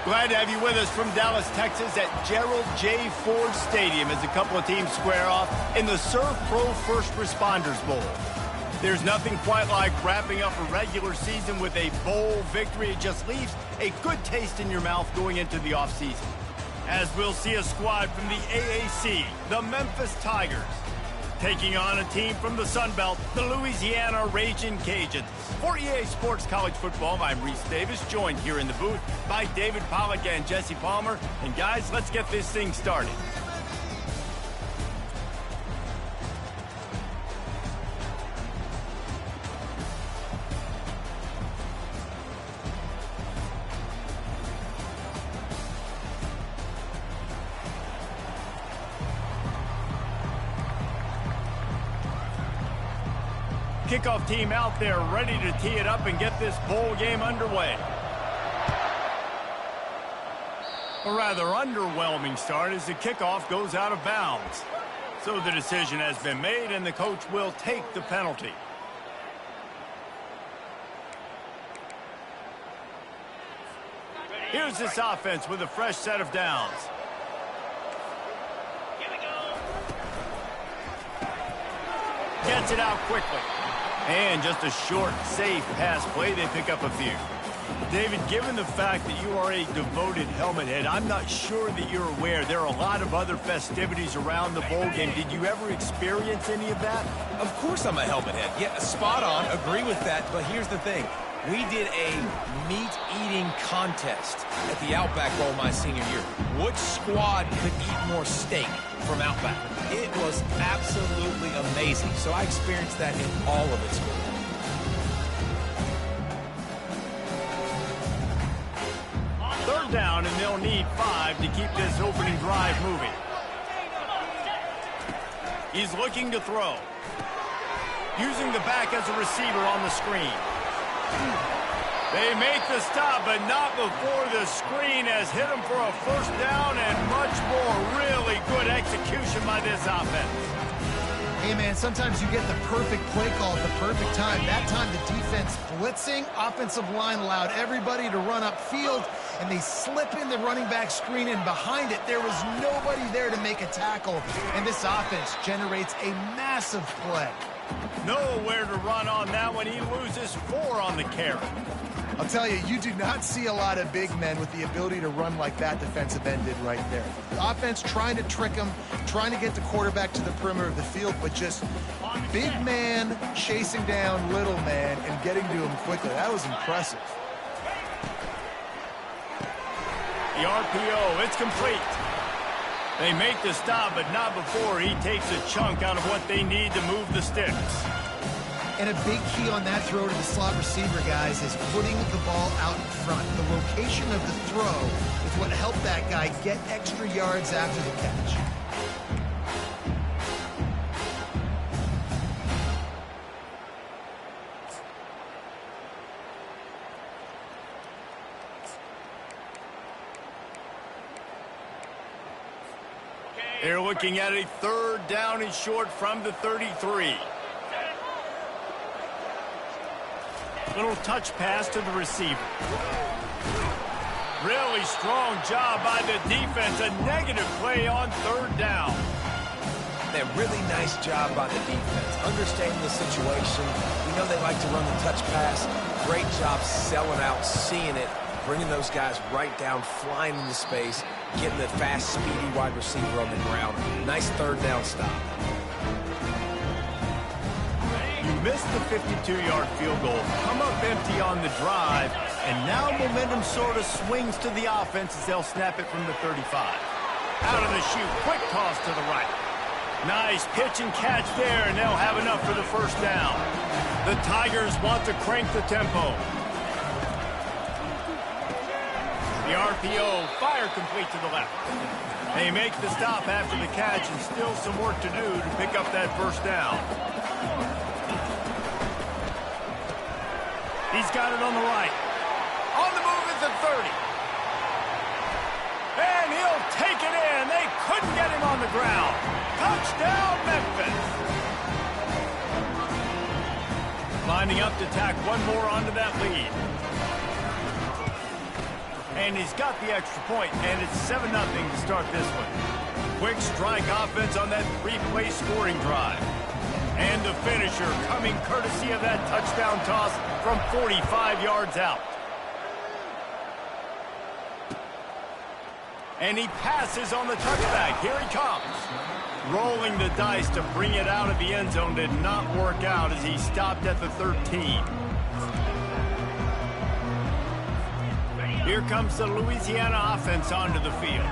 Glad to have you with us from Dallas, Texas at Gerald J. Ford Stadium as a couple of teams square off in the Serve Pro First Responders Bowl. There's nothing quite like wrapping up a regular season with a bowl victory. It just leaves a good taste in your mouth going into the offseason. As we'll see a squad from the AAC, the Memphis Tigers, taking on a team from the Sun Belt, the Louisiana Ragin' Cajuns. For EA Sports College Football, I'm Reese Davis, joined here in the booth by David Pollack and Jesse Palmer. And guys, let's get this thing started. Kickoff team out there ready to tee it up and get this bowl game underway. A rather underwhelming start as the kickoff goes out of bounds. So the decision has been made and the coach will take the penalty. Here's this offense with a fresh set of downs. Gets it out quickly. And just a short, safe pass play, they pick up a few. David, given the fact that you are a devoted helmet head, I'm not sure that you're aware there are a lot of other festivities around the bowl game. Did you ever experience any of that? Of course I'm a helmet head. Yeah, spot on. Agree with that. But here's the thing. We did a meat-eating contest at the Outback Bowl my senior year. Which squad could eat more steak from Outback? It was absolutely amazing. So I experienced that in all of its glory. Third down, and they'll need 5 to keep this opening drive moving. He's looking to throw. Using the back as a receiver on the screen. They make the stop, but not before the screen has hit them for a first down and much more. Really good execution by this offense. Hey, man, sometimes you get the perfect play call at the perfect time. That time the defense blitzing, offensive line allowed everybody to run upfield, and they slip in the running back screen, and behind it, there was nobody there to make a tackle, and this offense generates a massive play. Nowhere to run on that one. He loses 4 on the carry. I'll tell you, you do not see a lot of big men with the ability to run like that defensive end did right there. The offense trying to trick him, trying to get the quarterback to the perimeter of the field, but just big man chasing down little man and getting to him quickly. That was impressive. The RPO, it's complete. They make the stop, but not before he takes a chunk out of what they need to move the sticks. And a big key on that throw to the slot receiver, guys, is putting the ball out in front. The location of the throw is what helped that guy get extra yards after the catch. They're looking at a third down and short from the 33. Little touch pass to the receiver. Really strong job by the defense. A negative play on third down. A really nice job by the defense. Understanding the situation. We know they like to run the touch pass. Great job selling out, seeing it, bringing those guys right down, flying into space, getting the fast, speedy wide receiver on the ground. Nice third down stop. You missed the 52-yard field goal, come up empty on the drive, and now momentum sort of swings to the offense as they'll snap it from the 35. Out of the chute, quick toss to the right. Nice pitch and catch there, and they'll have enough for the first down. The Tigers want to crank the tempo. The RPO, fire complete to the left. They make the stop after the catch, and still some work to do to pick up that first down. He's got it on the right. On the move at the 30. And he'll take it in. They couldn't get him on the ground. Touchdown, Memphis. Lining up to tack one more onto that lead. And he's got the extra point, and it's 7-0 to start this one. Quick strike offense on that 3-play scoring drive. And the finisher coming courtesy of that touchdown toss from 45 yards out. And he passes on the touchback. Here he comes. Rolling the dice to bring it out of the end zone did not work out as he stopped at the 13. Here comes the Louisiana offense onto the field.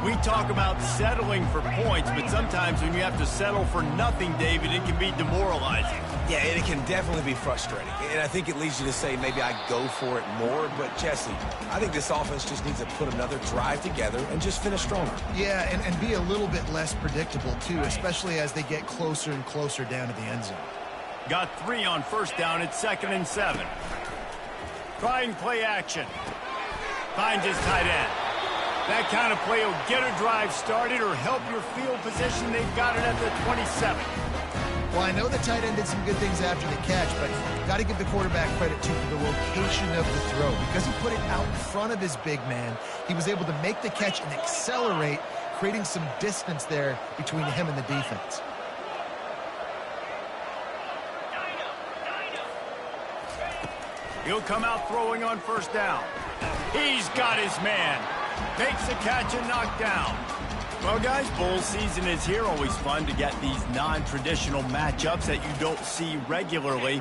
We talk about settling for points, but sometimes when you have to settle for nothing, David, it can be demoralizing. Yeah, and it can definitely be frustrating. And I think it leads you to say maybe I go for it more. But, Jesse, I think this offense just needs to put another drive together and just finish stronger. Yeah, and be a little bit less predictable, too, especially as they get closer and closer down to the end zone. Got 3 on first down at 2nd and 7. Trying play action. Finds his tight end. That kind of play will get a drive started or help your field position. They've got it at the 27. Well, I know the tight end did some good things after the catch, but got to give the quarterback credit, too, for the location of the throw. Because he put it out in front of his big man, he was able to make the catch and accelerate, creating some distance there between him and the defense. He'll come out throwing on first down. He's got his man. Makes the catch and knocked down. Well, guys, bowl season is here. Always fun to get these non-traditional matchups that you don't see regularly.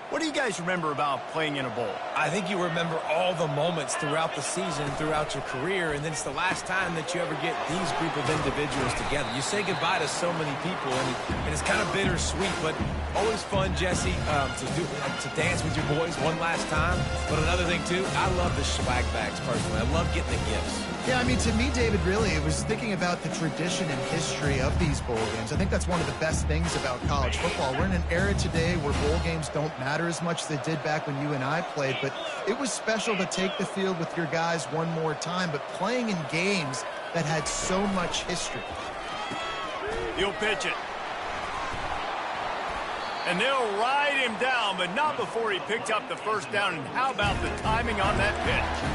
What do you guys remember about playing in a bowl? I think you remember all the moments throughout the season, throughout your career, and then it's the last time that you ever get these group of individuals together. You say goodbye to so many people, and it's kind of bittersweet, but always fun, Jesse, to dance with your boys one last time. But another thing, too, I love the swag bags, personally. I love getting the gifts. Yeah, I mean, to me, David, really, it was thinking about the tradition and history of these bowl games. I think that's one of the best things about college football. We're in an era today where bowl games don't matter as much as they did back when you and I played, but it was special to take the field with your guys one more time, but playing in games that had so much history. He'll pitch it. And they'll ride him down, but not before he picks up the first down. And how about the timing on that pitch?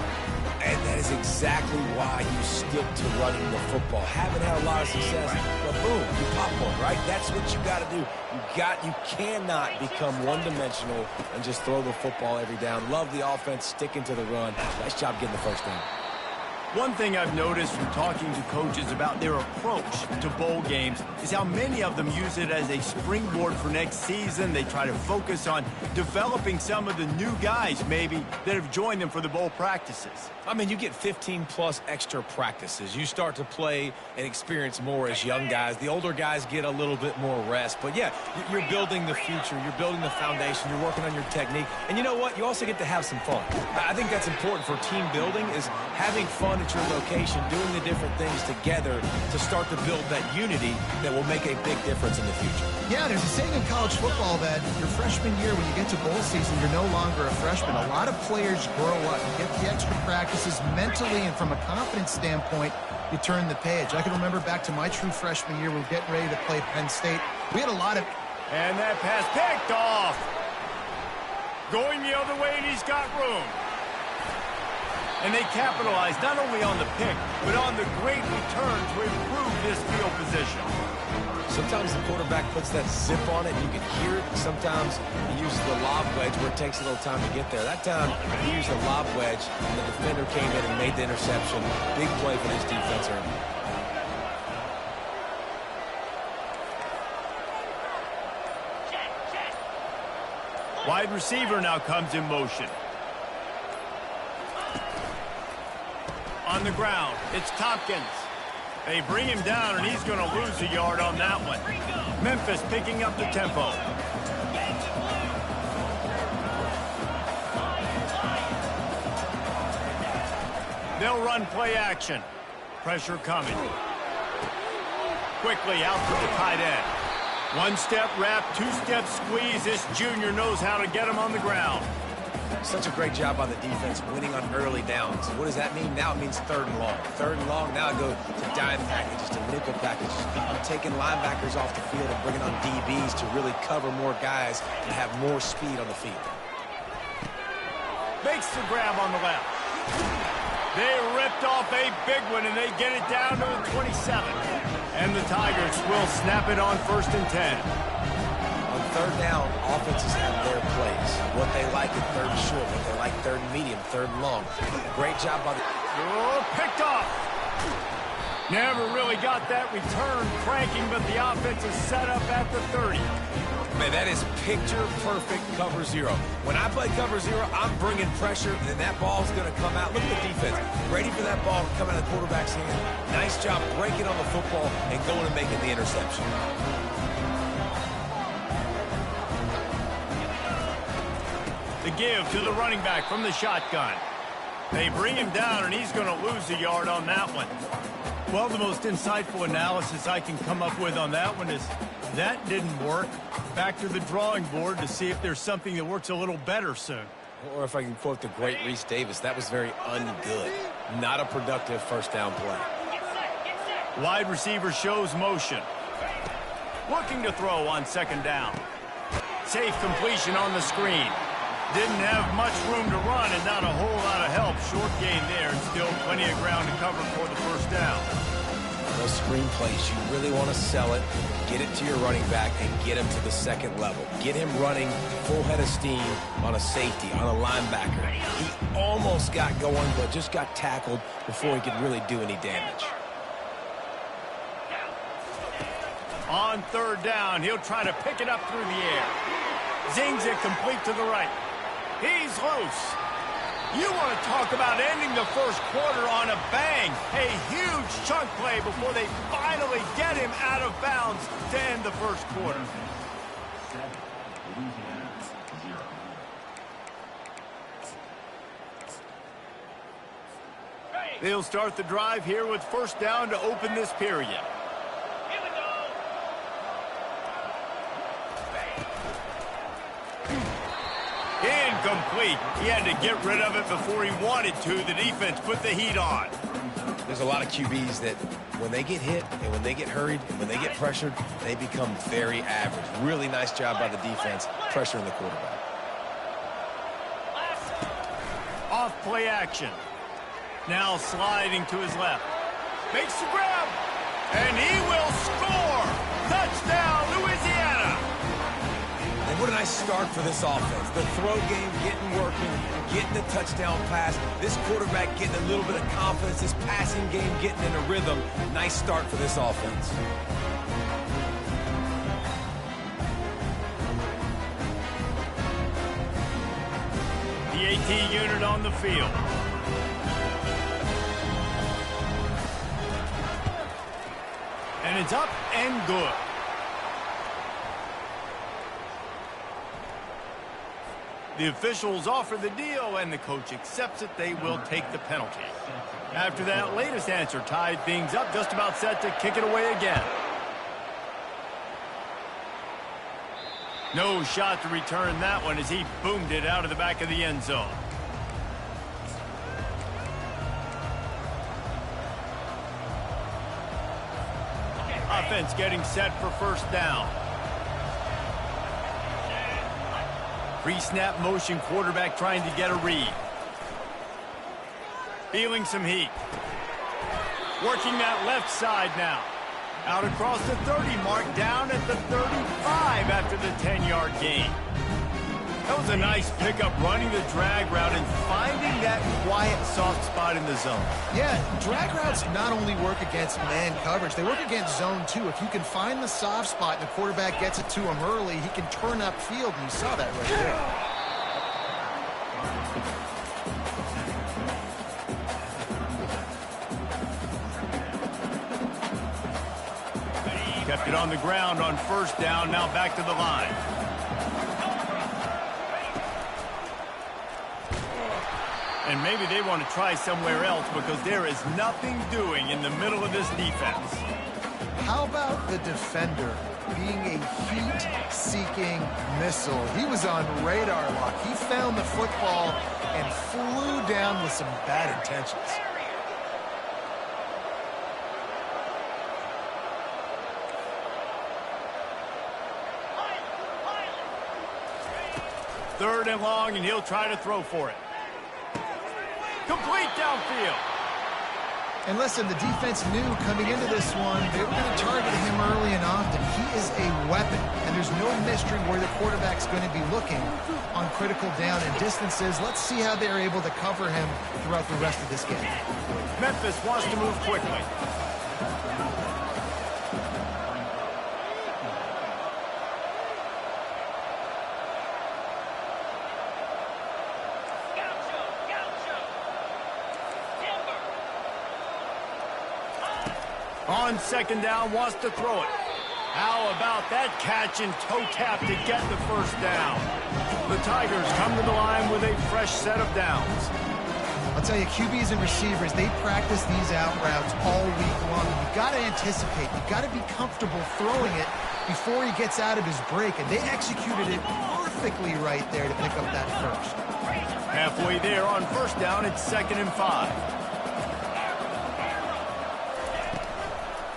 And that is exactly why you stick to running the football. Haven't had a lot of success, but boom, you pop one, right? That's what you got to do. You cannot become one-dimensional and just throw the football every down. Love the offense, sticking to the run. Nice job getting the first down. One thing I've noticed from talking to coaches about their approach to bowl games is how many of them use it as a springboard for next season. They try to focus on developing some of the new guys, maybe, that have joined them for the bowl practices. I mean, you get 15-plus extra practices. You start to play and experience more as young guys. The older guys get a little bit more rest. But, yeah, you're building the future. You're building the foundation. You're working on your technique. And you know what? You also get to have some fun. I think that's important for team building is having fun at your location, doing the different things together to start to build that unity that will make a big difference in the future. Yeah, there's a saying in college football that your freshman year, when you get to bowl season, you're no longer a freshman. A lot of players grow up, you get the extra practices mentally, and from a confidence standpoint, you turn the page. I can remember back to my true freshman year, we were getting ready to play Penn State. We had a lot of... And that pass picked off. Going the other way, and he's got room. And they capitalized not only on the pick, but on the great return to improve this field position. Sometimes the quarterback puts that zip on it, and you can hear it. Sometimes he uses the lob wedge where it takes a little time to get there. That time, he used the lob wedge, and the defender came in and made the interception. Big play for this defense early. Wide receiver now comes in motion. On the ground, it's Tompkins. They bring him down, and he's going to lose a yard on that one. Memphis picking up the tempo. They'll run play action. Pressure coming. Quickly out to the tight end. One-step wrap, two-step squeeze. This junior knows how to get him on the ground. Such a great job by the defense winning on early downs. What does that mean? Now it means 3rd and long. 3rd and long, now I go to dime packages, to nickel packages. I'm taking linebackers off the field and bringing on DBs to really cover more guys and have more speed on the field. Makes the grab on the left. They ripped off a big one, and they get it down to the 27. And the Tigers will snap it on 1st and 10. On 3rd down, offenses have their plays. What they like at 3rd and short, what they like 3rd and medium, 3rd and long. Great job by the... Oh, picked off. Never really got that return cranking, but the offense is set up at the 30. Man, that is picture-perfect cover 0. When I play cover 0, I'm bringing pressure, and that ball's going to come out. Look at the defense. Ready for that ball to come out of the quarterback's hand. Nice job breaking on the football and going and making the interception. The give to the running back from the shotgun. They bring him down, and he's going to lose a yard on that one. Well, the most insightful analysis I can come up with on that one is that didn't work. Back to the drawing board to see if there's something that works a little better soon. Or if I can quote the great Reese Davis, that was very ungood. Not a productive 1st down play. Wide receiver shows motion. Looking to throw on 2nd down. Safe completion on the screen. Didn't have much room to run and not a whole lot of help. Short gain there and still plenty of ground to cover for the 1st down. Those screen plays, you really want to sell it, get it to your running back, and get him to the 2nd level. Get him running full head of steam on a safety, on a linebacker. He almost got going, but just got tackled before he could really do any damage. On 3rd down, he'll try to pick it up through the air. Zings it complete to the right. He's loose. You want to talk about ending the 1st quarter on a bang. A huge chunk play before they finally get him out of bounds to end the 1st quarter. They'll start the drive here with 1st down to open this period. Incomplete. He had to get rid of it before he wanted to. The defense put the heat on. There's a lot of QBs that when they get hit and when they get hurried and when they get pressured, they become very average. Really nice job by the defense pressuring the quarterback. Off play action. Now sliding to his left. Makes the grab. And he will score. Touchdown, Louisiana. And what a nice start for this offense. The throw game getting working, getting the touchdown pass. This quarterback getting a little bit of confidence. This passing game getting in a rhythm. Nice start for this offense. The AT unit on the field. And it's up and good. The officials offer the deal, and the coach accepts it. They will take the penalty. After that latest answer tied things up, just about set to kick it away again. No shot to return that one as he boomed it out of the back of the end zone. Offense getting set for 1st down. Pre-snap motion quarterback trying to get a read. Feeling some heat. Working that left side now. Out across the 30 mark, down at the 35 after the 10-yard gain. That was a nice pickup, running the drag route and finding that quiet, soft spot in the zone. Yeah, drag routes not only work against man coverage, they work against zone too. If you can find the soft spot and the quarterback gets it to him early, he can turn upfield, and you saw that right there. Kept it on the ground on 1st down, now back to the line. And maybe they want to try somewhere else because there is nothing doing in the middle of this defense. How about the defender being a heat-seeking missile? He was on radar lock. He found the football and flew down with some bad intentions. Third and long, and he'll try to throw for it. Complete downfield. And listen, the defense knew coming into this one, they were going to target him early and often. He is a weapon, and there's no mystery where the quarterback's going to be looking on critical down and distances. Let's see how they're able to cover him throughout the rest of this game. Memphis wants to move quickly. On second down, wants to throw it. How about that catch and toe tap to get the first down? The Tigers come to the line with a fresh set of downs. I'll tell you, QBs and receivers, they practice these out routes all week long. You've got to anticipate. You've got to be comfortable throwing it before he gets out of his break. And they executed it perfectly right there to pick up that first. Halfway there on first down, it's 2nd and 5.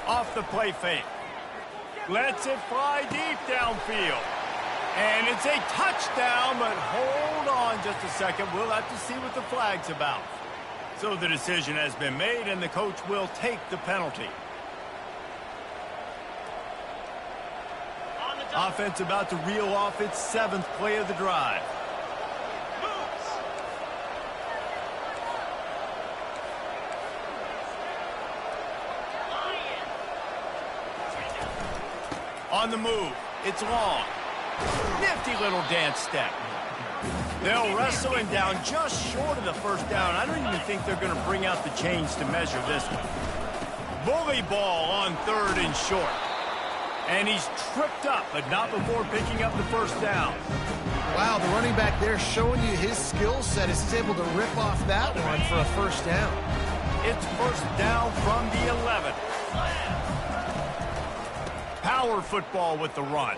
Off the play fake. Lets it fly deep downfield. And it's a touchdown, but hold on just a second. We'll have to see what the flag's about. So the decision has been made, and the coach will take the penalty. Offense about to reel off its 7th play of the drive. On the move, it's long. Nifty little dance step. They'll wrestle him down just short of the first down. I don't even think they're going to bring out the chains to measure this one. Bully ball on 3rd and short. And he's tripped up, but not before picking up the first down. Wow, the running back there showing you his skill set as he's able to rip off that one for a first down. It's first down from the 11. Power football with the run.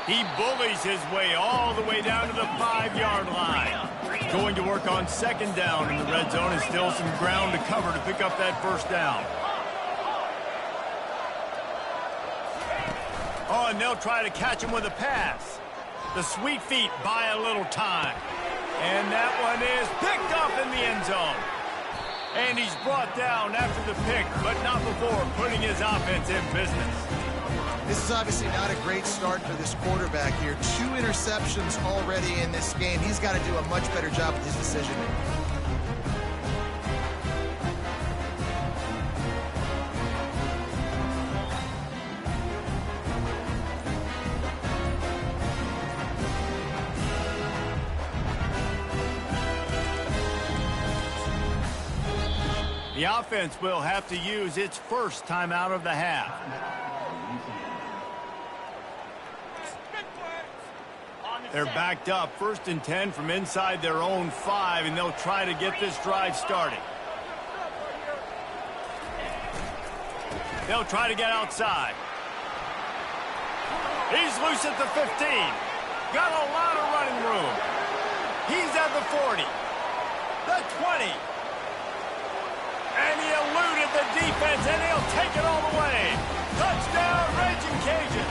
He bullies his way all the way down to the 5-yard line. Going to work on second down in the red zone, and still some ground to cover to pick up that first down. Oh, and they'll try to catch him with a pass. The sweet feet buy a little time. And that one is picked up in the end zone. And he's brought down after the pick, but not before putting his offense in business. This is obviously not a great start for this quarterback here. 2 interceptions already in this game. He's got to do a much better job with his decision-making. The offense will have to use its first timeout of the half. They're backed up, 1st and 10 from inside their own 5, and they'll try to get this drive started. They'll try to get outside. He's loose at the 15. Got a lot of running room. He's at the 40. The 20. And he eluded the defense, and he'll take it all the way. Touchdown, Raging Cajun.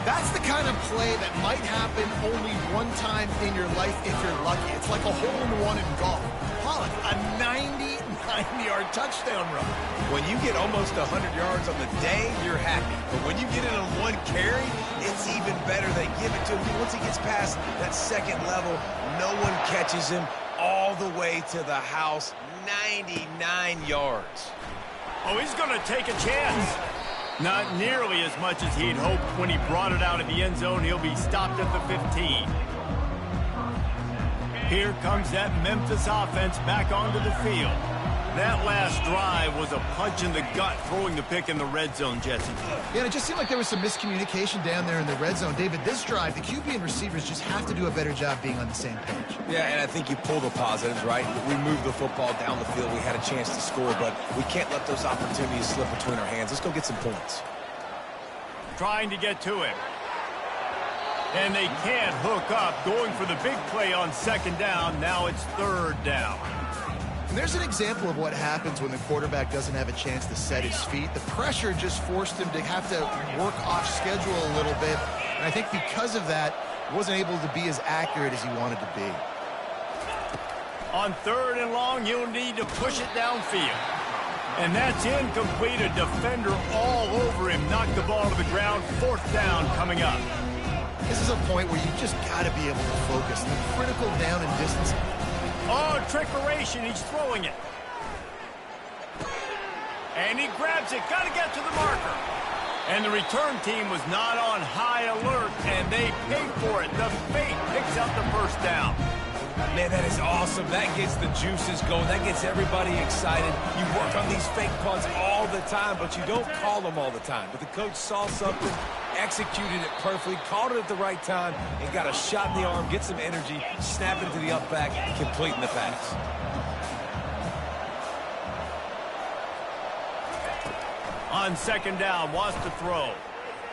That's the kind of play that might happen only one time in your life if you're lucky. It's like a hole-in-one in golf. Pollock, a 99-yard touchdown run. When you get almost 100 yards on the day, you're happy. But when you get it on one carry, it's even better. They give it to him. Once he gets past that second level, no one catches him all the way to the house. 99 yards. Oh, he's going to take a chance. Not nearly as much as he'd hoped when he brought it out of the end zone. He'll be stopped at the 15. Here comes that Memphis offense back onto the field. That last drive was a punch in the gut, throwing the pick in the red zone, Jesse. Yeah, and it just seemed like there was some miscommunication down there in the red zone. David, this drive, the QB and receivers just have to do a better job being on the same page. Yeah, and I think you pull the positives, right? We moved the football down the field. We had a chance to score, but we can't let those opportunities slip between our hands. Let's go get some points. Trying to get to him. And they can't hook up. Going for the big play on second down. Now it's 3rd down. And there's an example of what happens when the quarterback doesn't have a chance to set his feet. The pressure just forced him to have to work off schedule a little bit. And I think because of that, wasn't able to be as accurate as he wanted to be. On 3rd and long, you'll need to push it downfield. And that's incomplete. A defender all over him. Knocked the ball to the ground. 4th down coming up. This is a point where you just got to be able to focus. The critical down and distance. Oh, trickeration. He's throwing it. And he grabs it. Got to get to the marker. And the return team was not on high alert, and they paid for it. The fake picks up the 1st down. Man, that is awesome. That gets the juices going. That gets everybody excited. You work on these fake punts all the time, but you don't call them all the time. But the coach saw something, executed it perfectly, called it at the right time, and got a shot in the arm, get some energy, snap it to the up back, completing the pass. On 2nd down, wants to throw.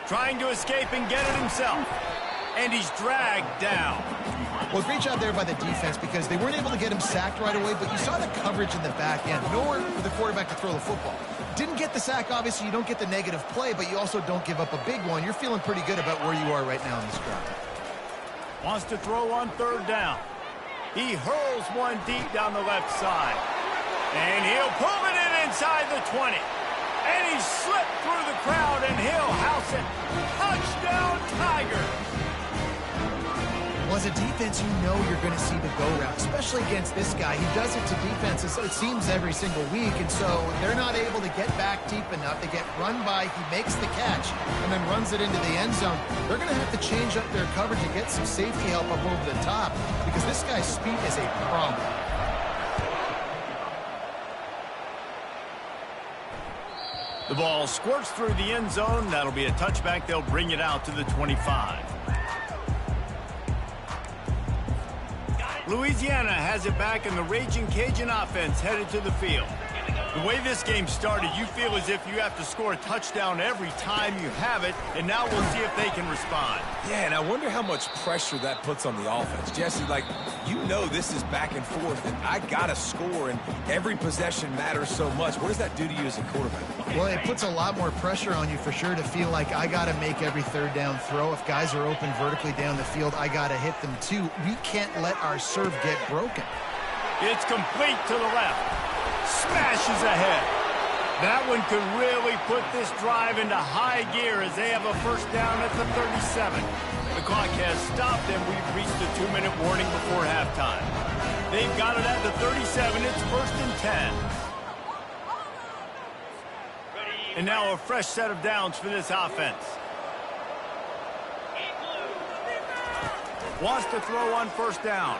Trying to escape and get it himself. And he's dragged down. Well, great job there by the defense because they weren't able to get him sacked right away, but you saw the coverage in the back end. Nowhere for the quarterback to throw the football. Didn't get the sack, obviously. You don't get the negative play, but you also don't give up a big one. You're feeling pretty good about where you are right now in this drive. Wants to throw on 3rd down. He hurls one deep down the left side. And he'll pull it in inside the 20. And he slipped through the crowd, and he'll house it. Touchdown, Tiger. Well, as a defense, you know you're going to see the go route, especially against this guy. He does it to defenses, it seems, every single week, and so they're not able to get back deep enough. They get run by, he makes the catch, and then runs it into the end zone. They're going to have to change up their coverage and get some safety help up over the top because this guy's speed is a problem. The ball squirts through the end zone. That'll be a touchback. They'll bring it out to the 25. Louisiana has it back, and the Raging Cajun offense headed to the field. The way this game started, you feel as if you have to score a touchdown every time you have it, and now we'll see if they can respond. Yeah, and I wonder how much pressure that puts on the offense. Jesse, like, you know this is back and forth, and I got to score, and every possession matters so much. What does that do to you as a quarterback? Well, it puts a lot more pressure on you for sure to feel like I got to make every 3rd down throw. If guys are open vertically down the field, I got to hit them too. We can't let our serve get broken. It's complete to the left. Smashes ahead. That one could really put this drive into high gear as they have a 1st down at the 37. The clock has stopped, and we've reached the 2-minute warning before halftime. They've got it at the 37. It's 1st and 10. And now a fresh set of downs for this offense. Wants to throw on 1st down.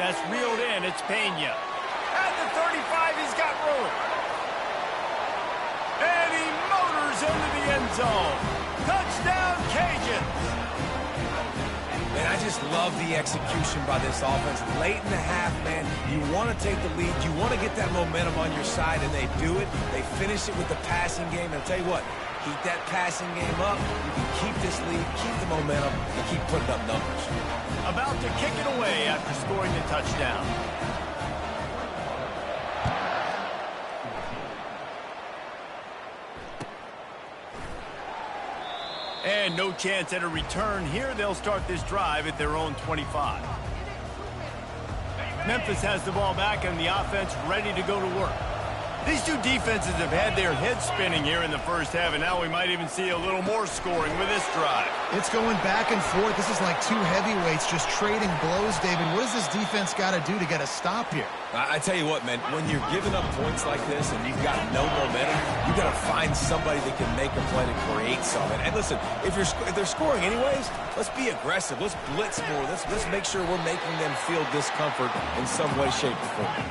That's reeled in. It's Pena. At the 35, he's got room. And he motors into the end zone. Touchdown, Cajuns. Man, I just love the execution by this offense. Late in the half, man, you want to take the lead. You want to get that momentum on your side, and they do it. They finish it with the passing game. And I'll tell you what, keep that passing game up. You can keep this lead, keep the momentum, and keep putting up numbers. About to kick it away after scoring the touchdown. And no chance at a return here. They'll start this drive at their own 25. Memphis has the ball back, and the offense ready to go to work. These two defenses have had their heads spinning here in the 1st half, and now we might even see a little more scoring with this drive. It's going back and forth. This is like two heavyweights just trading blows, David. What does this defense got to do to get a stop here? I tell you what, man, when you're giving up points like this and you've got no momentum, you got to find somebody that can make a play to create something. And listen, if they're scoring anyways, let's be aggressive. Let's blitz more. Let's make sure we're making them feel discomfort in some way, shape, or form.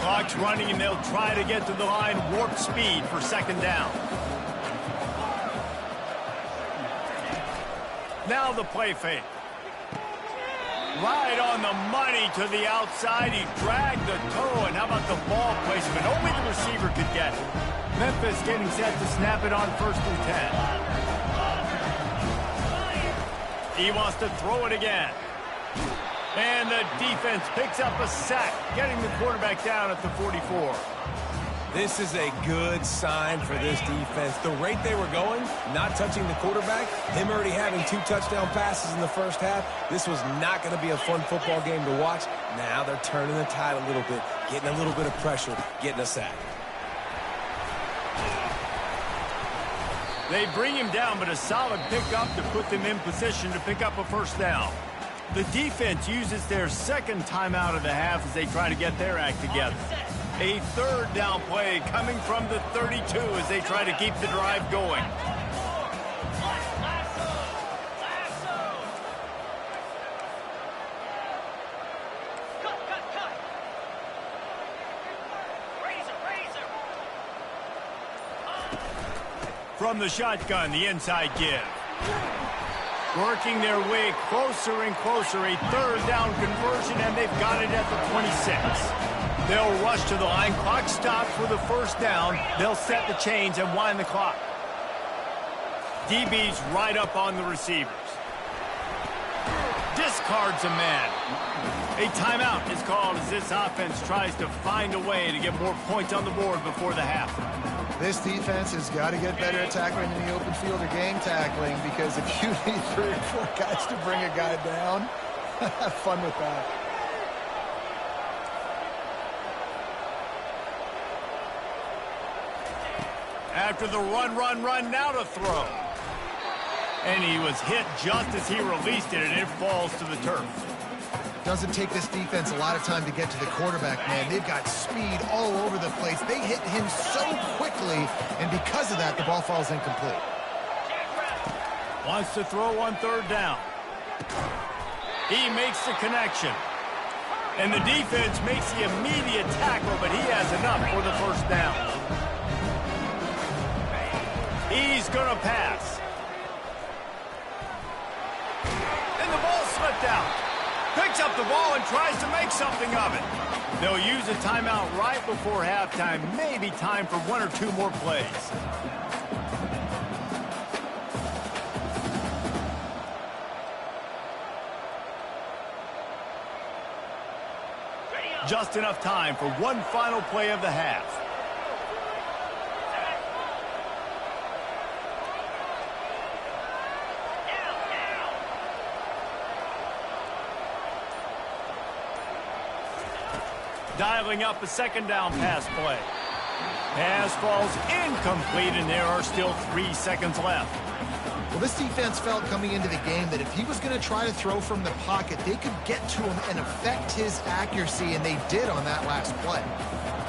Clock's running, and they'll try to get to the line warp speed for 2nd down. Now the play fake. Right on the money to the outside. He dragged the toe, and how about the ball placement? Only the receiver could get it. Memphis getting set to snap it on 1st and 10. He wants to throw it again. And the defense picks up a sack, getting the quarterback down at the 44. This is a good sign for this defense. The rate they were going, not touching the quarterback, him already having 2 touchdown passes in the first half, this was not going to be a fun football game to watch. Now they're turning the tide a little bit, getting a little bit of pressure, getting a sack. They bring him down, but a solid pickup to put them in position to pick up a first down. The defense uses their second timeout of the half as they try to get their act together. A third down play coming from the 32 as they try to keep the drive going. From the shotgun, the inside give. Working their way closer and closer, a third down conversion, and they've got it at the 26. They'll rush to the line. Clock stops for the first down. They'll set the chains and wind the clock. DB's right up on the receivers. Discards a man. A timeout is called as this offense tries to find a way to get more points on the board before the half. This defense has got to get better at tackling in the open field or game tackling, because if you need 3 or 4 guys to bring a guy down, have fun with that. After the run, now to throw. And he was hit just as he released it, and it falls to the turf. Doesn't take this defense a lot of time to get to the quarterback, man. They've got speed all over the place. They hit him so quickly, and because of that, the ball falls incomplete. Wants to throw on third down. He makes the connection. And the defense makes the immediate tackle, but he has enough for the first down. He's going to pass. And the ball slipped out. Picks up the ball and tries to make something of it. They'll use a timeout right before halftime. Maybe time for 1 or 2 more plays. Just enough time for one final play of the half. Dialing up a second down pass play. Pass falls incomplete, and there are still 3 seconds left. Well, this defense felt coming into the game that if he was going to try to throw from the pocket, they could get to him and affect his accuracy, and they did on that last play.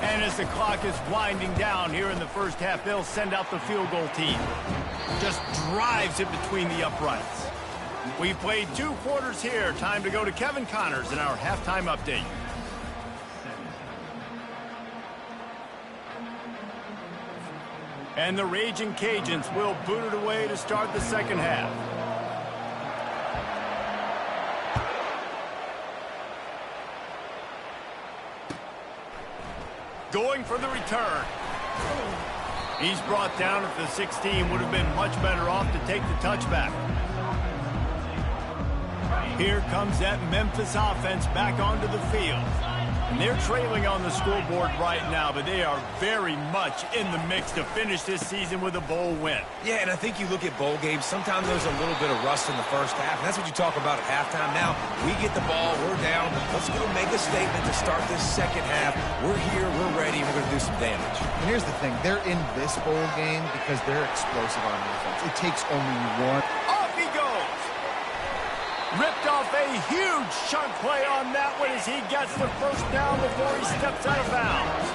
And as the clock is winding down here in the first half, they'll send out the field goal team. Just drives it between the uprights. We've played 2 quarters here. Time to go to Kevin Connors in our halftime update. And the Raging Cajuns will boot it away to start the second half. Going for the return. He's brought down at the 16. Would have been much better off to take the touchback. Here comes that Memphis offense back onto the field. And they're trailing on the scoreboard right now, but they are very much in the mix to finish this season with a bowl win. Yeah, and I think you look at bowl games, sometimes there's a little bit of rust in the first half, and that's what you talk about at halftime. Now, we get the ball, we're down, let's go make a statement to start this second half. We're here, we're ready, and we're going to do some damage. And here's the thing, they're in this bowl game because they're explosive on offense. It takes only one. Off he goes! Ripped off a huge chunk play on that one as he gets the first down before he steps out of bounds.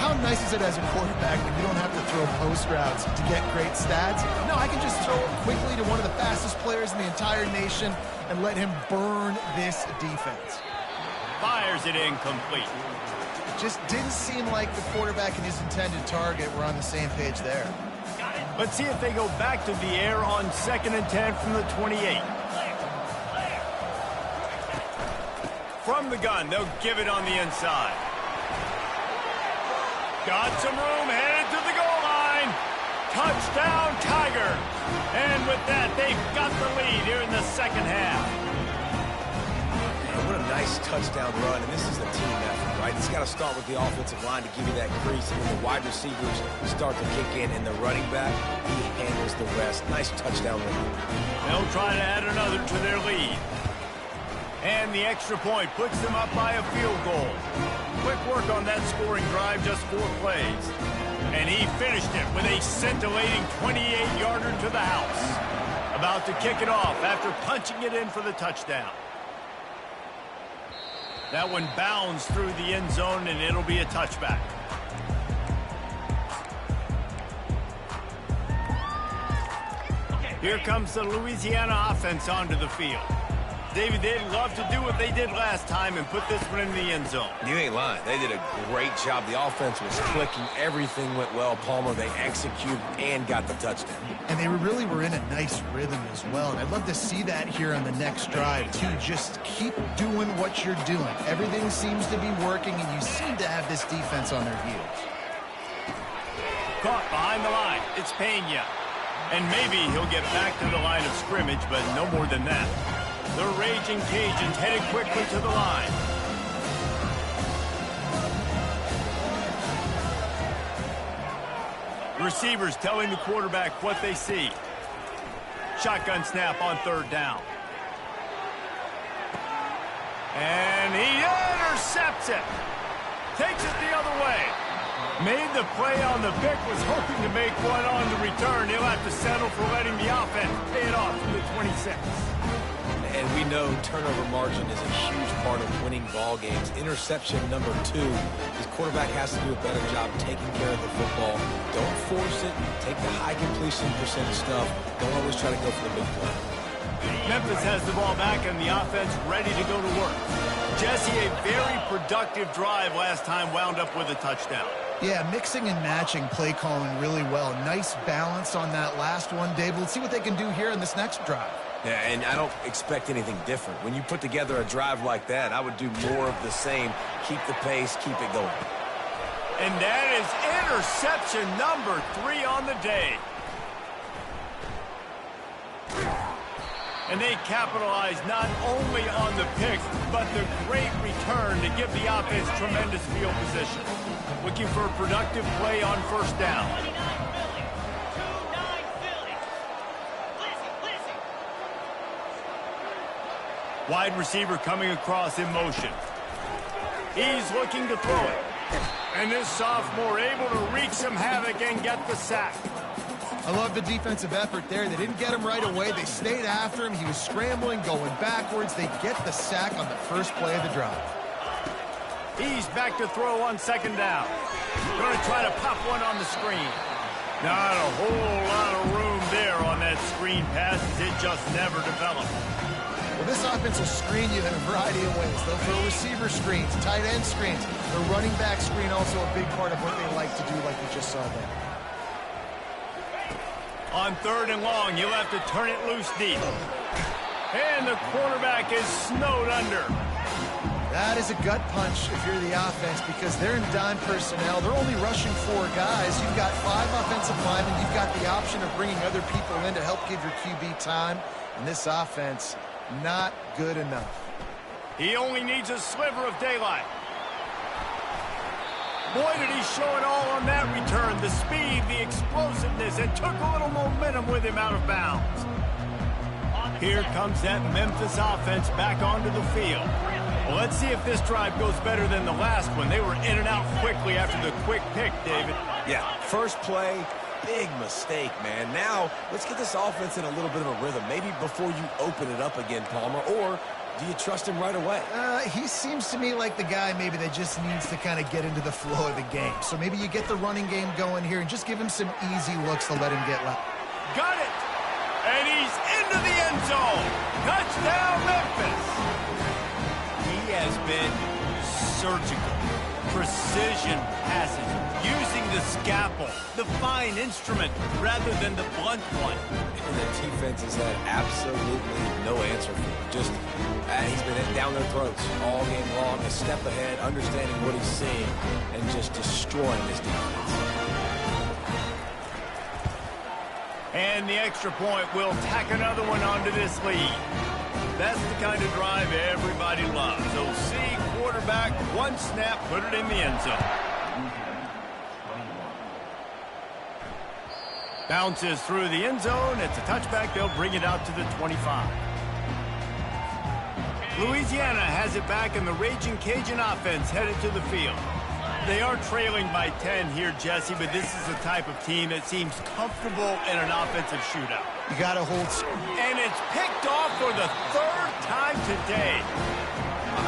How nice is it as a quarterback when you don't have to throw post routes to get great stats? No, I can just throw it quickly to one of the fastest players in the entire nation and let him burn this defense. Fires it incomplete. Just didn't seem like the quarterback and his intended target were on the same page there. Let's see if they go back to the air on 2nd and 10 from the 28. From the gun, they'll give it on the inside. Got some room, headed to the goal line. Touchdown, Tigers. And with that, they've got the lead here in the second half. Man, what a nice touchdown run, and this is a team effort, right? It's got to start with the offensive line to give you that crease, and when the wide receivers start to kick in, and the running back, he handles the rest. Nice touchdown run. They'll try to add another to their lead. And the extra point puts them up by a field goal. Quick work on that scoring drive, just 4 plays. And he finished it with a scintillating 28-yarder to the house. About to kick it off after punching it in for the touchdown. That one bounds through the end zone, and it'll be a touchback. Here comes the Louisiana offense onto the field. David, they'd love to do what they did last time and put this one in the end zone. You ain't lying. They did a great job. The offense was clicking. Everything went well, Palmer. They executed and got the touchdown. And they really were in a nice rhythm as well. And I'd love to see that here on the next drive, too. Just keep doing what you're doing. Everything seems to be working, and you seem to have this defense on their heels. Caught behind the line. It's Pena. And maybe he'll get back to the line of scrimmage, but no more than that. The Raging Cajuns headed quickly to the line. Receivers telling the quarterback what they see. Shotgun snap on 3rd down. And he intercepts it. Takes it the other way. Made the play on the pick, was hoping to make one on the return. He'll have to settle for letting the offense pay it off from the 26. And we know turnover margin is a huge part of winning ball games. Interception number 2. His quarterback has to do a better job taking care of the football. Don't force it. Take the high completion percentage stuff. Don't always try to go for the big play. Memphis has the ball back and the offense ready to go to work. Jesse, a very productive drive last time, wound up with a touchdown. Yeah, mixing and matching play calling really well. Nice balance on that last one, Dave. Let's see what they can do here in this next drive. Yeah, and I don't expect anything different. When you put together a drive like that, I would do more of the same. Keep the pace, keep it going. And that is interception number 3 on the day. And they capitalize not only on the pick, but the great return to give the offense tremendous field position. Looking for a productive play on 1st down. Wide receiver coming across in motion. He's looking to throw it. And this sophomore able to wreak some havoc and get the sack. I love the defensive effort there. They didn't get him right away. They stayed after him. He was scrambling, going backwards. They get the sack on the first play of the drive. He's back to throw on 2nd down. Going to try to pop one on the screen. Not a whole lot of room there on that screen pass, as it just never developed. Well, this offense will screen you in a variety of ways. They'll throw receiver screens, tight end screens. The running back screen also a big part of what they like to do, like you just saw there. On 3rd and long, you'll have to turn it loose deep. And the quarterback is snowed under. That is a gut punch if you're the offense, because they're in dime personnel. They're only rushing 4 guys. You've got 5 offensive linemen. You've got the option of bringing other people in to help give your QB time. And this offense, not good enough. He only needs a sliver of daylight. Boy, did he show it all on that return. The speed, the explosiveness, and took a little momentum with him out of bounds. Here comes that Memphis offense back onto the field. Well, let's see if this drive goes better than the last one. They were in and out quickly after the quick pick, David. Yeah, first play, big mistake, man. Now, let's get this offense in a little bit of a rhythm. Maybe before you open it up again, Palmer, or do you trust him right away? He seems to me like the guy maybe that just needs to kind of get into the flow of the game. So maybe you get the running game going here and just give him some easy looks to let him get left. Got it! And he's into the end zone! Touchdown, Memphis! He has been surgical. Precision passes, using the scalpel, the fine instrument, rather than the blunt one. And the defense has had absolutely no answer for him. Just, he's been down their throats all game long, a step ahead, understanding what he's seeing, and just destroying this defense. And the extra point will tack another one onto this lead. That's the kind of drive everybody loves. So see, quarterback, one snap, put it in the end zone. Bounces through the end zone. It's a touchback. They'll bring it out to the 25. Louisiana has it back, and the Raging Cajun offense headed to the field. They are trailing by 10 here, Jesse, but this is the type of team that seems comfortable in an offensive shootout. You got to hold. And it's picked off for the third time today.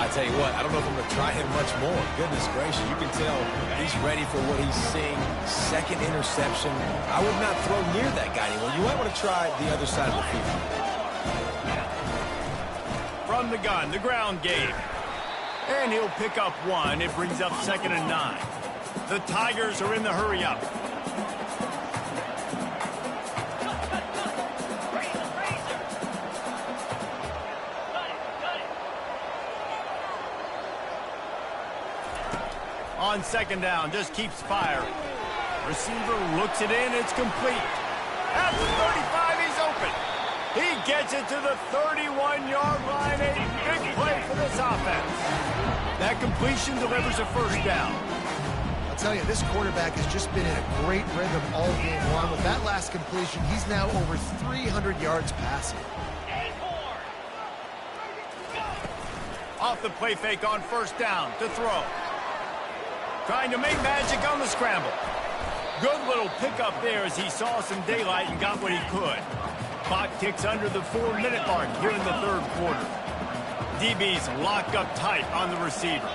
I tell you what, I don't know if I'm going to try him much more. Goodness gracious, you can tell he's ready for what he's seeing. Second interception. I would not throw near that guy anymore. You might want to try the other side of the field. From the gun, the ground game. And he'll pick up one. It brings up 2nd and 9. The Tigers are in the hurry up. On 2nd down, just keeps firing. Receiver looks it in, it's complete. At the 35, he's open. He gets it to the 31-yard line. A big play for this offense. That completion delivers a first down. I'll tell you, this quarterback has just been in a great rhythm all game long. With that last completion, he's now over 300 yards passing. Off the play fake on 1st down to throw. Trying to make magic on the scramble. Good little pickup there as he saw some daylight and got what he could. Clock ticks under the 4-minute mark here in the 3rd quarter. DB's locked up tight on the receivers.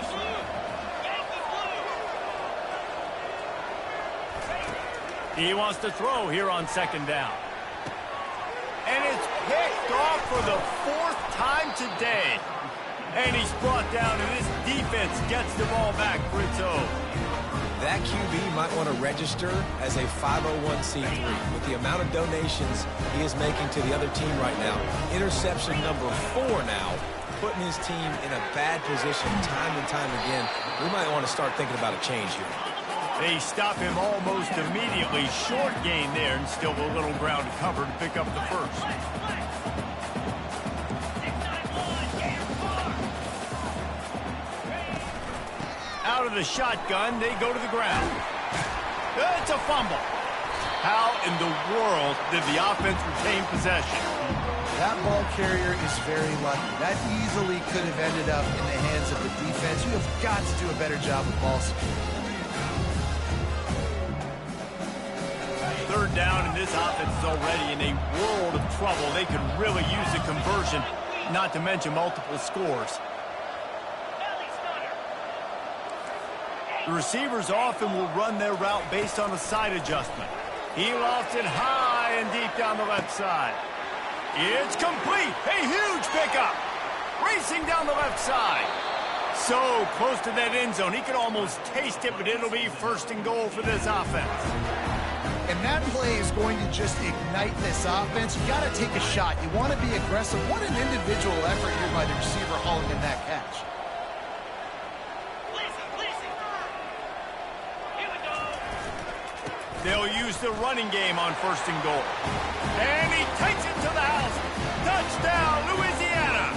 He wants to throw here on 2nd down. And it's picked off for the 4th time today. And he's brought down, and this defense gets the ball back for its own. That QB might want to register as a 501c3 with the amount of donations he is making to the other team right now. Interception number 4 now, putting his team in a bad position time and time again. We might want to start thinking about a change here. They stop him almost immediately. Short gain there, and still a little ground to cover to pick up the first. Out of the shotgun, they go to the ground. It's a fumble. How in the world did the offense retain possession? That ball carrier is very lucky. That easily could have ended up in the hands of the defense. You have got to do a better job with ball security. 3rd down, and this offense is already in a world of trouble. They could really use a conversion, not to mention multiple scores. The receivers often will run their route based on a side adjustment. He lofts it high and deep down the left side. It's complete. A huge pickup. Racing down the left side. So close to that end zone. He could almost taste it, but it'll be 1st and goal for this offense. And that play is going to just ignite this offense. You got to take a shot. You want to be aggressive. What an individual effort here by the receiver hauling in that catch. They'll use the running game on 1st and goal. And he takes it to the house. Touchdown, Louisiana.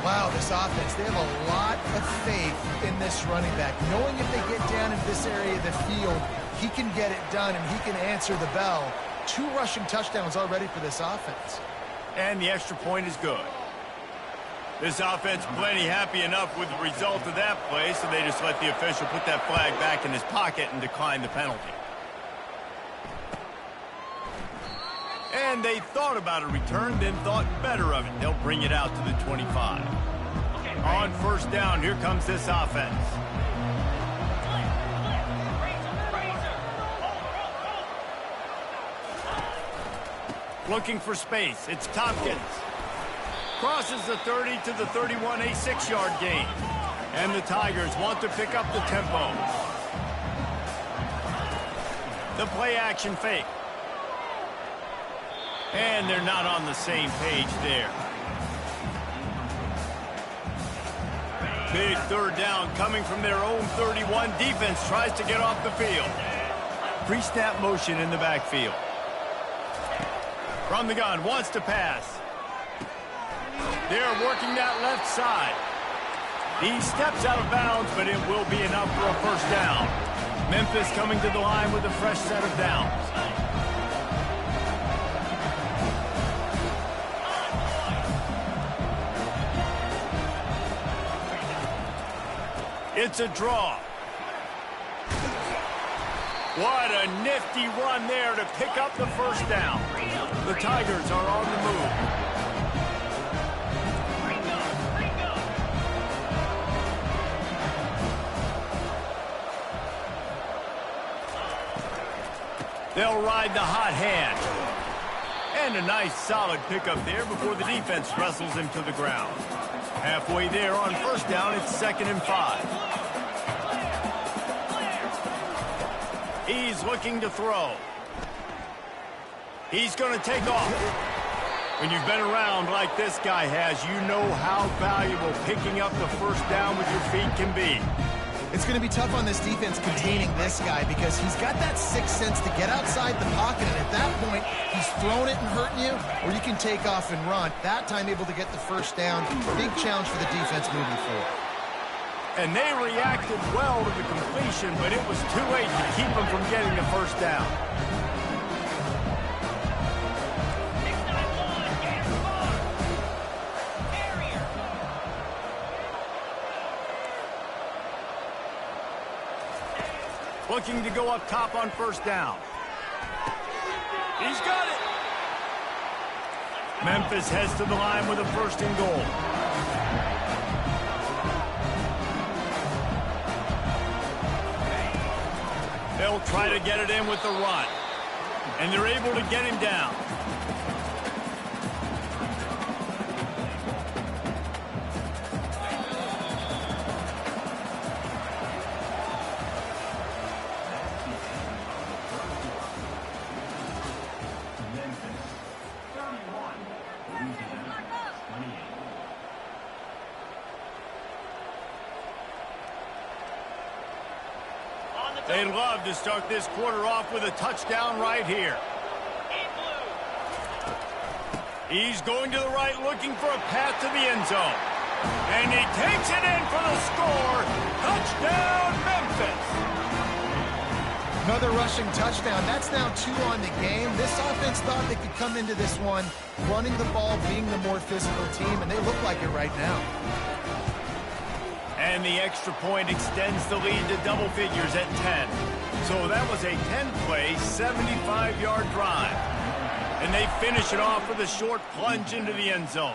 Wow, this offense, they have a lot of faith in this running back. Knowing if they get down in this area of the field, he can get it done and he can answer the bell. 2 rushing touchdowns already for this offense. And the extra point is good. This offense plenty happy enough with the result of that play, so they just let the official put that flag back in his pocket and decline the penalty. And they thought about a return, then thought better of it. They'll bring it out to the 25. On 1st down, here comes this offense. Looking for space. It's Tompkins. Crosses the 30 to the 31, a 6-yard gain. And the Tigers want to pick up the tempo. The play action fake. And they're not on the same page there. Big 3rd down coming from their own 31. Defense tries to get off the field. Pre-snap motion in the backfield. From the gun, wants to pass. They're working that left side. He steps out of bounds, but it will be enough for a first down. Memphis coming to the line with a fresh set of downs. It's a draw. What a nifty run there to pick up the first down. The Tigers are on the move. They'll ride the hot hand. And a nice solid pickup there before the defense wrestles him to the ground. Halfway there on first down, it's 2nd and 5. He's looking to throw. He's going to take off. When you've been around like this guy has, you know how valuable picking up the first down with your feet can be. It's going to be tough on this defense containing this guy because he's got that sixth sense to get outside the pocket, and at that point, he's throwing it and hurting you, or you can take off and run. That time able to get the first down. Big challenge for the defense moving forward. And they reacted well to the completion, but it was too late to keep them from getting the first down. Looking to go up top on first down. He's got it. Memphis heads to the line with a 1st and goal. They'll try to get it in with the run. And they're able to get him down. They'd love to start this quarter off with a touchdown right here. He's going to the right, looking for a path to the end zone. And he takes it in for the score. Touchdown, Memphis. Another rushing touchdown. That's now 2 on the game. This offense thought they could come into this one running the ball, being the more physical team, and they look like it right now. And the extra point extends the lead to double figures at 10. So that was a 10-play, 75-yard drive. And they finish it off with a short plunge into the end zone.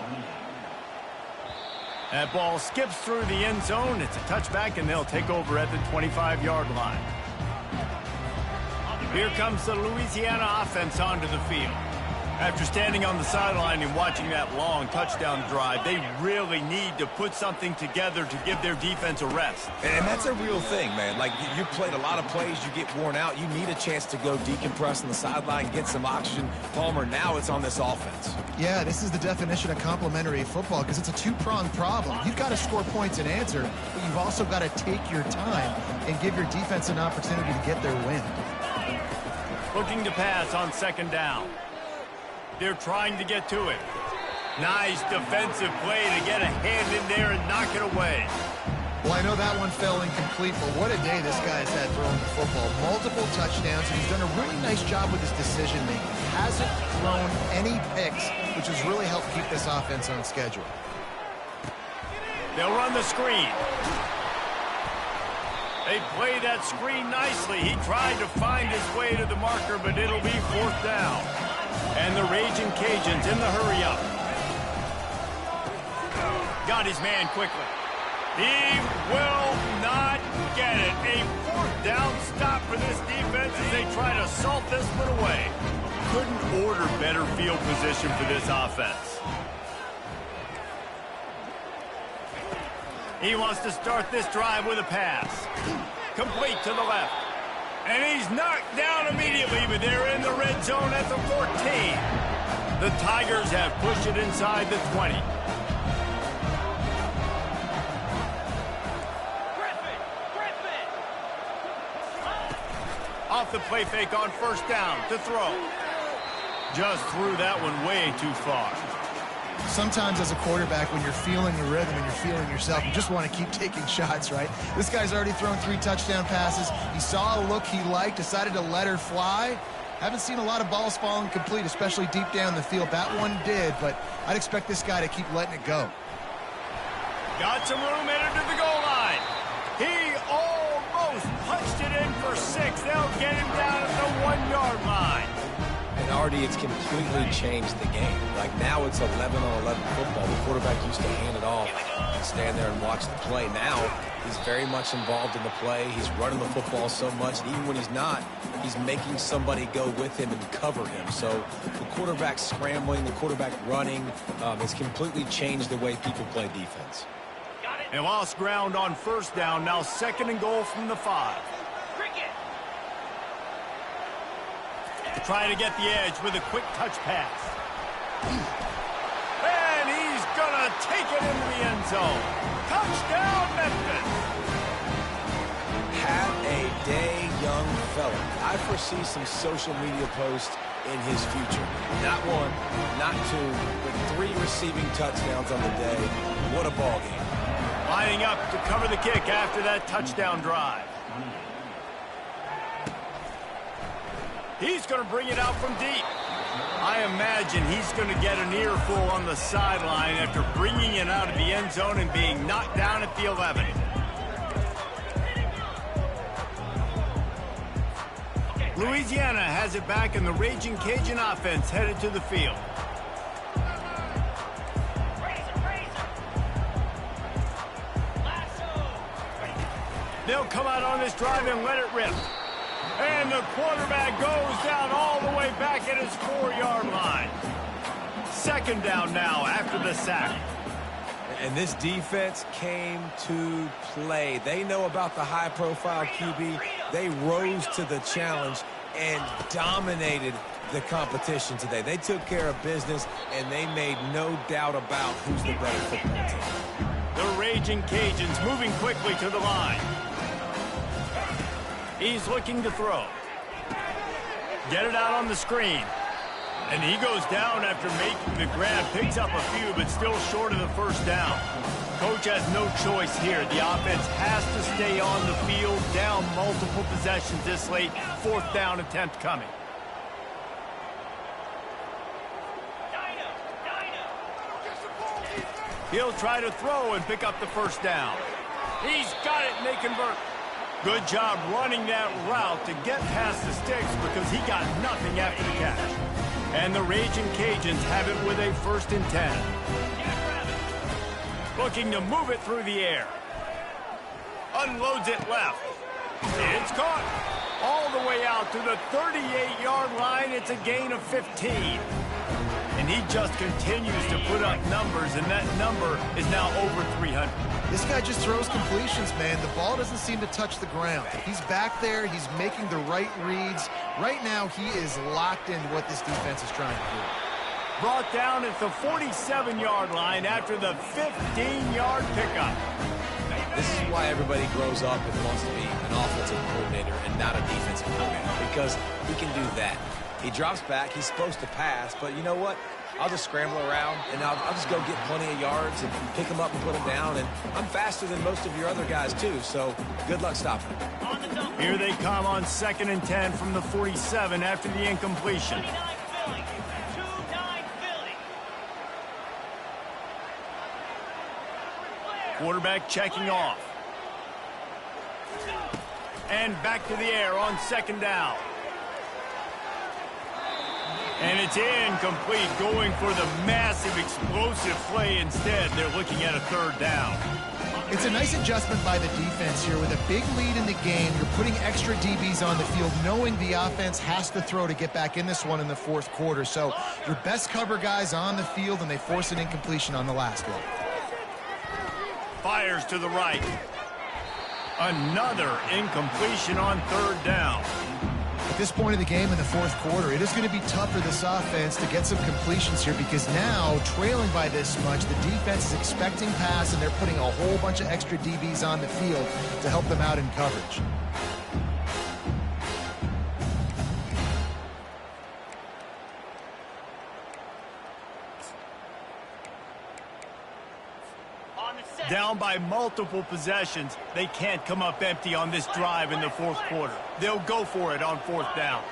That ball skips through the end zone. It's a touchback, and they'll take over at the 25-yard line. Here comes the Louisiana offense onto the field. After standing on the sideline and watching that long touchdown drive, they really need to put something together to give their defense a rest. And that's a real thing, man. Like, you played a lot of plays, you get worn out. You need a chance to go decompress on the sideline, get some oxygen. Palmer, now it's on this offense. Yeah, this is the definition of complementary football because it's a two-pronged problem. You've got to score points and answer, but you've also got to take your time and give your defense an opportunity to get their win. Looking to pass on 2nd down. They're trying to get to it. Nice defensive play to get a hand in there and knock it away. Well, I know that one fell incomplete, but what a day this guy's had throwing the football. Multiple touchdowns, and he's done a really nice job with his decision-making. Hasn't thrown any picks, which has really helped keep this offense on schedule. They'll run the screen. They play that screen nicely. He tried to find his way to the marker, but it'll be 4th down. And the Raging Cajuns in the hurry-up. Got his man quickly. He will not get it. A 4th down stop for this defense as they try to salt this one away. Couldn't order better field position for this offense. He wants to start this drive with a pass. Complete to the left. And he's knocked down immediately, but they're in the red zone at the 14. The Tigers have pushed it inside the 20. Off the play fake on 1st down to throw. Just threw that one way too far. Sometimes as a quarterback, when you're feeling the rhythm and you're feeling yourself, you just want to keep taking shots, right? This guy's already thrown 3 touchdown passes. He saw a look he liked, decided to let her fly. Haven't seen a lot of balls falling complete, especially deep down the field. That one did, but I'd expect this guy to keep letting it go. Got some room headed to the goal line. He almost punched it in for 6. They'll get him down at the 1-yard line. And already it's completely changed the game. Like now it's 11-on-11 football. The quarterback used to hand it off and stand there and watch the play. Now he's very much involved in the play. He's running the football so much, and even when he's not, he's making somebody go with him and cover him. So the quarterback scrambling, the quarterback running, has completely changed the way people play defense. They lost ground on first down. Now 2nd and goal from the 5. Trying to get the edge with a quick touch pass. And he's going to take it into the end zone. Touchdown, Memphis. Have a day, young fella. I foresee some social media posts in his future. Not 1, not 2, but 3 receiving touchdowns on the day. What a ball game. Lining up to cover the kick after that touchdown drive. He's going to bring it out from deep. I imagine he's going to get an earful on the sideline after bringing it out of the end zone and being knocked down at the 11. Louisiana has it back, and the Raging Cajun offense headed to the field. They'll come out on this drive and let it rip. And the quarterback goes down all the way back at his 4-yard line. 2nd down now after the sack. And this defense came to play. They know about the high-profile QB. They rose to the challenge and dominated the competition today. They took care of business, and they made no doubt about who's the better football team. The Raging Cajuns moving quickly to the line. He's looking to throw. Get it out on the screen. And he goes down after making the grab. Picks up a few, but still short of the first down. Coach has no choice here. The offense has to stay on the field, down multiple possessions this late. 4th down attempt coming. He'll try to throw and pick up the first down. He's got it, and they convert. Good job running that route to get past the sticks because he got nothing after the catch. And the Raging Cajuns have it with a 1st and 10. Looking to move it through the air. Unloads it left. It's caught. All the way out to the 38-yard line. It's a gain of 15. And he just continues to put up numbers, and that number is now over 300. This guy just throws completions, man. The ball doesn't seem to touch the ground. He's back there. He's making the right reads. Right now, he is locked into what this defense is trying to do. Brought down at the 47-yard line after the 15-yard pickup. This is why everybody grows up and wants to be an offensive coordinator and not a defensive coordinator, because he can do that. He drops back. He's supposed to pass, but you know what? I'll just scramble around, and I'll just go get plenty of yards and pick them up and put them down. And I'm faster than most of your other guys, too, so good luck stopping them. Here they come on 2nd and 10 from the 47 after the incompletion. Quarterback checking off. And back to the air on 2nd down. And it's incomplete, going for the massive explosive play instead. They're looking at a 3rd down. It's a nice adjustment by the defense here. With a big lead in the game, you're putting extra DBs on the field, knowing the offense has to throw to get back in this one in the 4th quarter. So your best cover guys on the field, and they force an incompletion on the last one. Fires to the right. Another incompletion on 3rd down. At this point of the game in the 4th quarter, it is going to be tough for this offense to get some completions here, because now, trailing by this much, the defense is expecting pass, and they're putting a whole bunch of extra DBs on the field to help them out in coverage. Down by multiple possessions, they can't come up empty on this drive in the fourth quarter. They'll go for it on fourth down.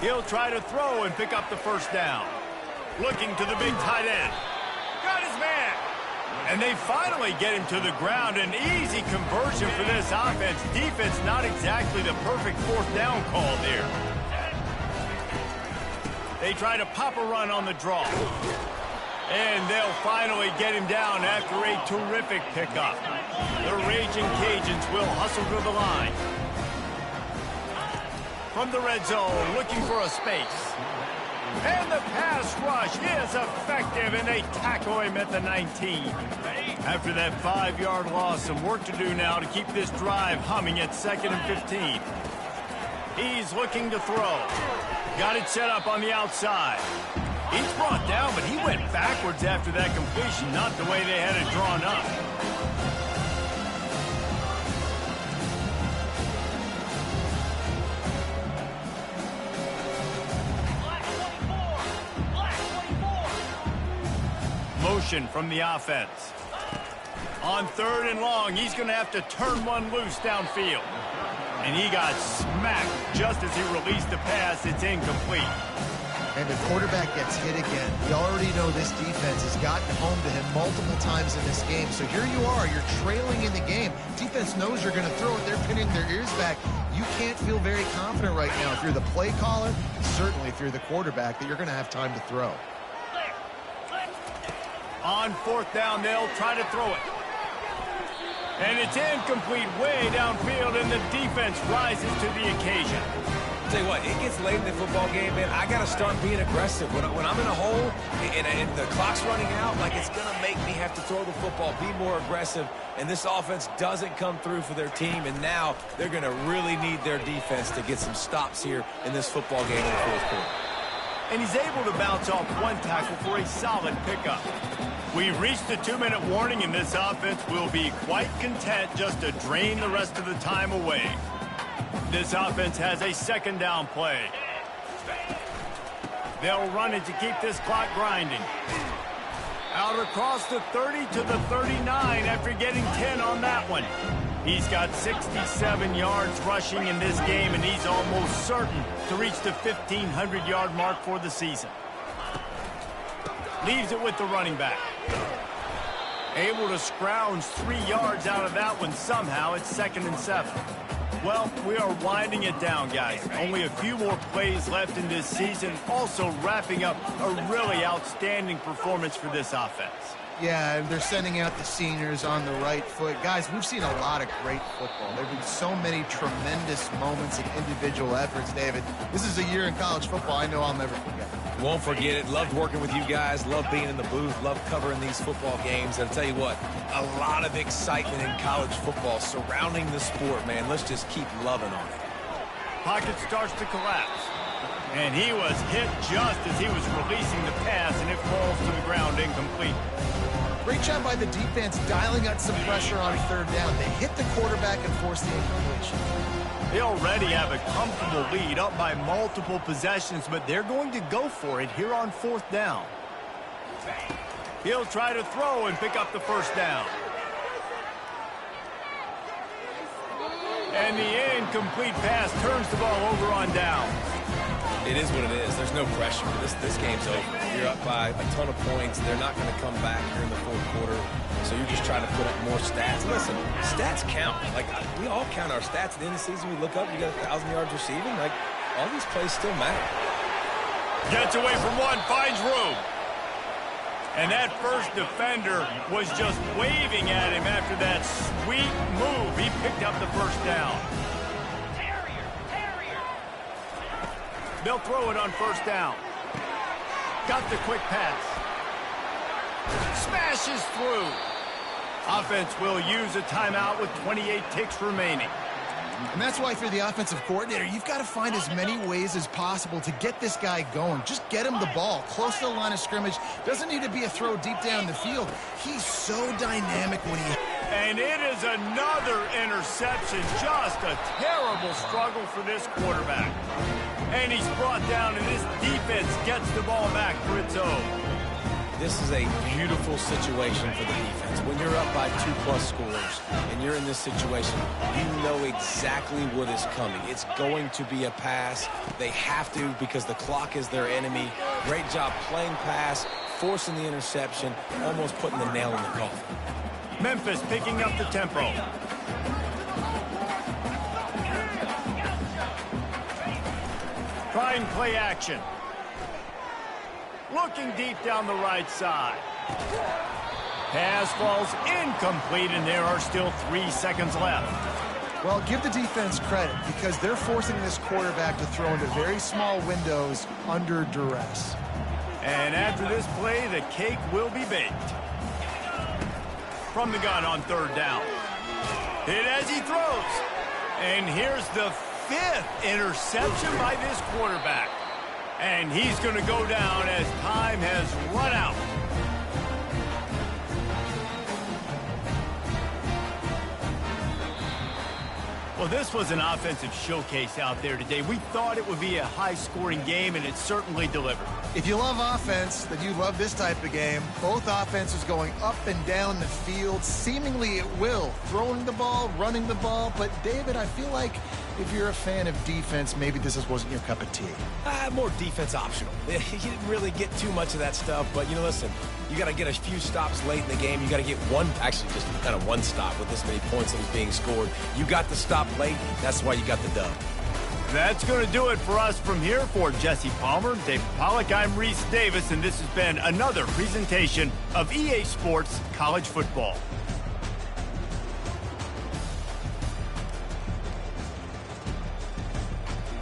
He'll try to throw and pick up the first down. Looking to the big tight end. Got his man. And they finally get him to the ground. An easy conversion for this offense. Defense not exactly the perfect fourth down call there. They try to pop a run on the draw. And they'll finally get him down after a terrific pickup. The Raging Cajuns will hustle to the line. From the red zone, looking for a space. And the pass rush is effective, and they tackle him at the 19. After that 5-yard loss, some work to do now to keep this drive humming at 2nd and 15. He's looking to throw. Got it set up on the outside. He's brought down, but he went backwards after that completion, not the way they had it drawn up. Motion from the offense. On 3rd and long, he's going to have to turn one loose downfield. And he got smacked just as he released the pass. It's incomplete. And the quarterback gets hit again. We already know this defense has gotten home to him multiple times in this game. So here you are, you're trailing in the game. Defense knows you're going to throw it. They're pinning their ears back. You can't feel very confident right now if you're the play caller, and certainly if you're the quarterback, that you're going to have time to throw. On 4th down, they'll try to throw it. And it's incomplete way downfield, and the defense rises to the occasion. Tell you what, it gets late in the football game, man. I got to start being aggressive. When I'm in a hole and the clock's running out, like, it's going to make me have to throw the football, be more aggressive. And this offense doesn't come through for their team, and now they're going to really need their defense to get some stops here in this football game in the fourth quarter. And he's able to bounce off one tackle for a solid pickup. We've reached the 2-minute warning, and this offense will be quite content just to drain the rest of the time away. This offense has a 2nd down play. They'll run it to keep this clock grinding. Out across the 30 to the 39 after getting 10 on that one. He's got 67 yards rushing in this game, and he's almost certain to reach the 1,500-yard mark for the season. Leaves it with the running back. Able to scrounge 3 yards out of that one somehow. It's 2nd and 7. Well, we are winding it down, guys. Only a few more plays left in this season. Also wrapping up a really outstanding performance for this offense. Yeah, and they're sending out the seniors on the right foot. Guys, we've seen a lot of great football. There have been so many tremendous moments and individual efforts, David. This is a year in college football I know I'll never forget. Won't forget it. Loved working with you guys. Loved being in the booth. Loved covering these football games. And I'll tell you what, a lot of excitement in college football surrounding the sport, man. Let's just keep loving on it. Pocket starts to collapse. And he was hit just as he was releasing the pass, and it falls to the ground incomplete. Great job by the defense dialing out some pressure on 3rd down. They hit the quarterback and forced the incompletion. They already have a comfortable lead up by multiple possessions, but they're going to go for it here on 4th down. He'll try to throw and pick up the first down. And the incomplete pass turns the ball over on down. It is what it is. There's no pressure. This game's over. You're up by a ton of points. They're not going to come back here in the fourth quarter. So you're just trying to put up more stats. Listen, stats count. Like, we all count our stats at the end of the season. We look up, you got 1,000 yards receiving. Like, all these plays still matter. Gets away from one, finds room. And that first defender was just waving at him after that sweet move. He picked up the first down. They'll throw it on 1st down. Got the quick pass. Smashes through. Offense will use a timeout with 28 ticks remaining. And that's why for the offensive coordinator, you've got to find as many ways as possible to get this guy going. Just get him the ball close to the line of scrimmage. Doesn't need to be a throw deep down the field. He's so dynamic when he... And it is another interception. Just a terrible struggle for this quarterback. And he's brought down, and this defense gets the ball back for its own. This is a beautiful situation for the defense. When you're up by 2+ scores and you're in this situation, you know exactly what is coming. It's going to be a pass. They have to because the clock is their enemy. Great job playing pass, forcing the interception, almost putting the nail in the coffin. Memphis picking up the tempo. Trying play action. Looking deep down the right side. Pass falls incomplete, and there are still 3 seconds left. Well, give the defense credit because they're forcing this quarterback to throw into very small windows under duress. And after this play, the cake will be baked. From the gun on 3rd down. Hit as he throws. And here's the 5th interception by this quarterback. And he's going to go down as time has run out. Well, this was an offensive showcase out there today. We thought it would be a high-scoring game, and it certainly delivered. If you love offense, then you love this type of game. Both offenses going up and down the field, seemingly at will. Throwing the ball, running the ball. But, David, I feel like if you're a fan of defense, maybe this wasn't your cup of tea. More defense optional. You didn't really get too much of that stuff, but, listen, you got to get a few stops late in the game. You got to get actually just kind of one stop with this many points that was being scored. You got the stop late. That's why you got the dub. That's going to do it for us from here. For Jesse Palmer, David Pollack, I'm Reese Davis, and this has been another presentation of EA Sports College Football.